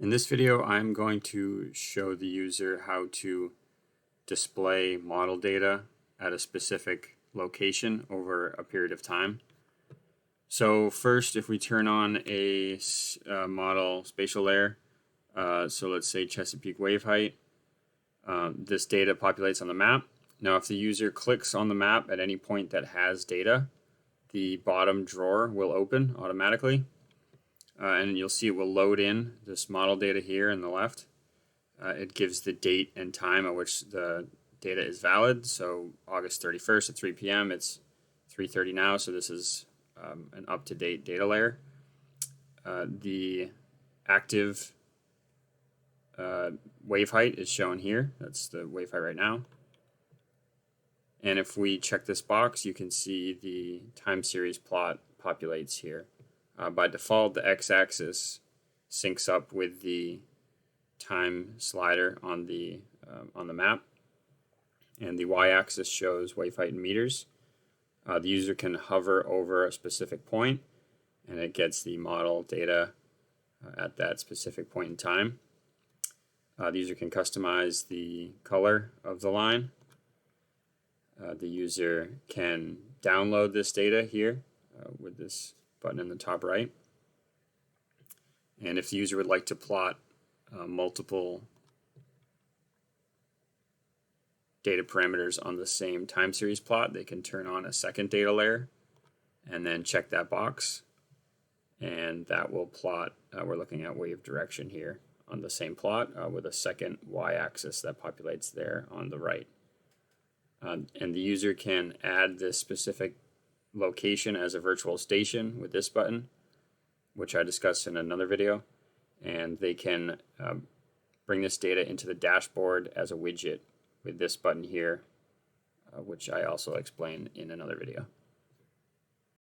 In this video, I'm going to show the user how to display model data at a specific location over a period of time. So first, if we turn on a model spatial layer, so let's say Chesapeake wave height, this data populates on the map. Now, if the user clicks on the map at any point that has data, the bottom drawer will open automatically. And you'll see it will load in this model data here in the left. It gives the date and time at which the data is valid. So August 31st at 3 p.m. It's 3:30 now, so this is an up-to-date data layer. The active wave height is shown here. That's the wave height right now. And if we check this box, you can see the time series plot populates here. By default, the x-axis syncs up with the time slider on the map, and the y-axis shows wave height in meters. The user can hover over a specific point, and it gets the model data at that specific point in time. The user can customize the color of the line. The user can download this data here with this button in the top right. And if the user would like to plot multiple data parameters on the same time series plot, they can turn on a second data layer and then check that box, and that will plot, we're looking at wave direction here on the same plot with a second y-axis that populates there on the right. And the user can add this specific location as a virtual station with this button, which I discussed in another video, and they can bring this data into the dashboard as a widget with this button here, which I also explain in another video.